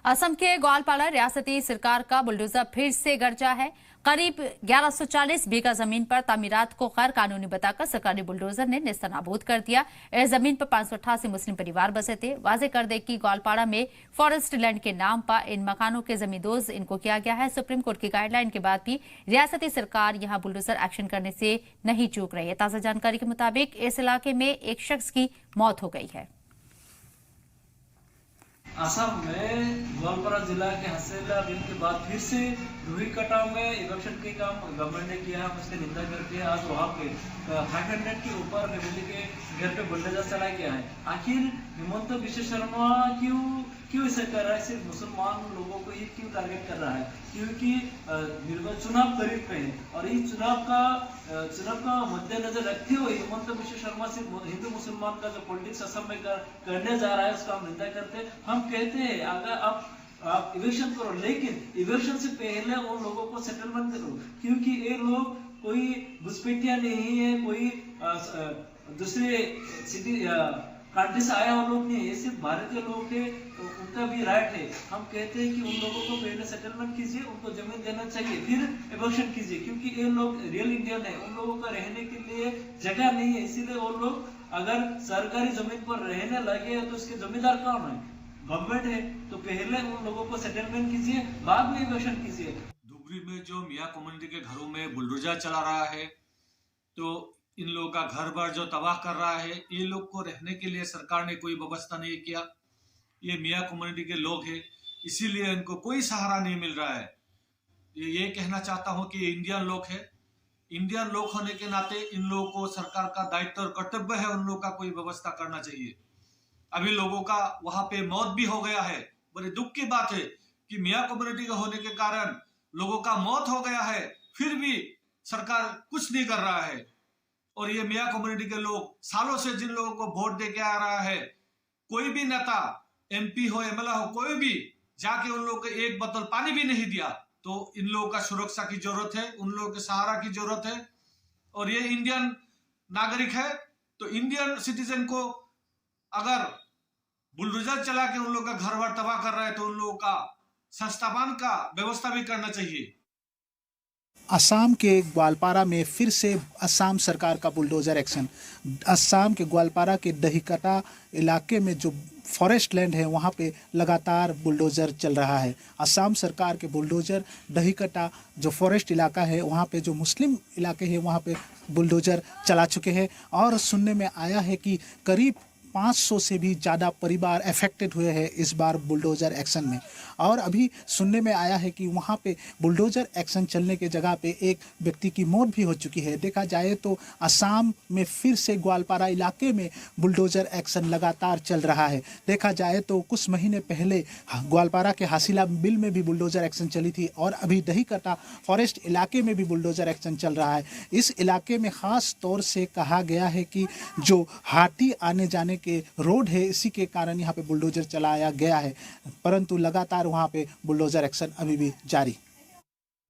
असम के ग्वालपाड़ा रियासती सरकार का बुलडोजर फिर से गरजा है। करीब 1140 बीघा जमीन पर तामीरात को गैर कानूनी बताकर सरकारी बुलडोजर ने नेस्तनाबूद कर दिया। इस जमीन पर 588 मुस्लिम परिवार बसे थे। वाजे कर दे कि ग्वालपाड़ा में फॉरेस्ट लैंड के नाम पर इन मकानों के जमींदोज इनको किया गया है। सुप्रीम कोर्ट की गाइडलाइन के बाद भी रियासती सरकार यहां बुलडोजर एक्शन करने से नहीं चूक रही है। ताजा जानकारी के मुताबिक इस इलाके में एक शख्स की मौत हो गई है। असम में ग्वालपाड़ा जिला के हसेला दिन के बाद फिर से रूही कटाव में इलेक्शन के काम गवर्नमेंट ने किया है। हम उसकी निंदा करते हैं। आज वहाँ पे 500 के ऊपर रेवन्यू के घर पे बुलडोजर चलाया गया है। आखिर हिमंत विश्व शर्मा क्यों ऐसा कर रहा है? सिर्फ मुसलमान लोगों को ये क्यों टारगेट कर रहा है? क्योंकि चुनाव करीब पे है और इस चुनाव का मद्देनजर रखते हुए हिमंत विश्व शर्मा सिर्फ हिंदू मुसलमान का जो पॉलिटिक्स असम में करने जा रहा है उसका हम निंदा करते हैं। हम कहते हैं अगर आप इलेक्शन करो, लेकिन इलेक्शन से पहले उन लोगों को सेटलमेंट करो, क्योंकि ये लोग कोई घुसपैठिया नहीं है, कोई दूसरे सिटी कंट्री से आया हुआ लोग नहीं है, ये सिर्फ भारतीय लोग है, तो उनका भी राइट है। हम कहते हैं कि उन लोगों को पहले सेटलमेंट कीजिए, उनको जमीन देना चाहिए, फिर इलेक्शन कीजिए, क्योंकि ये लोग रियल इंडियन है। उन लोगों का रहने के लिए जगह नहीं है, इसीलिए वो लोग अगर सरकारी जमीन पर रहने लगे तो उसके जमींदार कौन है? गवर्नमेंट है। तो पहले उन लोगों को सेटलमेंट कीजिए, बाद में इलेक्शन कीजिए। धुबरी में जो मियाँ कम्युनिटी के घरों में बुलडोजर चला रहा है, तो इन लोगों का घर बार जो तबाह कर रहा है, ये लोग को रहने के लिए सरकार ने कोई व्यवस्था नहीं किया। ये मियाँ कम्युनिटी के लोग हैं, इसीलिए इनको कोई सहारा नहीं मिल रहा है। ये कहना चाहता हूँ कि इंडियन लोग है, इंडियन लोग होने के नाते इन लोगों को सरकार का दायित्व और कर्तव्य है, उन लोगों का कोई व्यवस्था करना चाहिए। अभी लोगों का वहां पे मौत भी हो गया है। बड़े दुख की बात है कि मियाँ कम्युनिटी का होने के कारण लोगों का मौत हो गया है, फिर भी सरकार कुछ नहीं कर रहा है। और ये मियाँ कम्युनिटी के लोग सालों से जिन लोगों को वोट दे के आ रहा है, कोई भी नेता MP हो, MLA हो, कोई भी जाके उन लोगों को एक बोतल पानी भी नहीं दिया। तो इन लोगों का सुरक्षा की जरूरत है, उन लोगों के सहारा की जरूरत है। और ये इंडियन नागरिक है, तो इंडियन सिटीजन को अगर बुलडोजर चला के उन लोगों का घर बार तबाह कर रहा है, तो उन लोगों का संस्थापन का व्यवस्था भी करना चाहिए। असम के ग्वालपाड़ा में फिर से असम सरकार का बुलडोजर एक्शन। असम के ग्वालपाड़ा के दहीकटा इलाके में जो फॉरेस्ट लैंड है वहाँ पे लगातार बुलडोजर चल रहा है। असम सरकार के बुलडोजर दहीकटा जो फॉरेस्ट इलाका है वहाँ पे जो मुस्लिम इलाके हैं वहाँ पे बुलडोजर चला चुके हैं और सुनने में आया है कि करीब 500 से भी ज़्यादा परिवार अफेक्टेड हुए हैं इस बार बुलडोजर एक्शन में। और अभी सुनने में आया है कि वहाँ पे बुलडोजर एक्शन चलने के जगह पे एक व्यक्ति की मौत भी हो चुकी है। देखा जाए तो असम में फिर से ग्वालपाड़ा इलाके में बुलडोजर एक्शन लगातार चल रहा है। देखा जाए तो कुछ महीने पहले ग्वालपाड़ा के हासिला बिल में भी बुलडोजर एक्शन चली थी और अभी दहीकटा फॉरेस्ट इलाके में भी बुलडोजर एक्शन चल रहा है। इस इलाके में ख़ास तौर से कहा गया है कि जो हाथी आने जाने के रोड है, इसी के कारण यहाँ पे बुलडोजर चलाया गया है, परंतु लगातार वहाँ पे बुलडोजर एक्शन अभी भी जारी।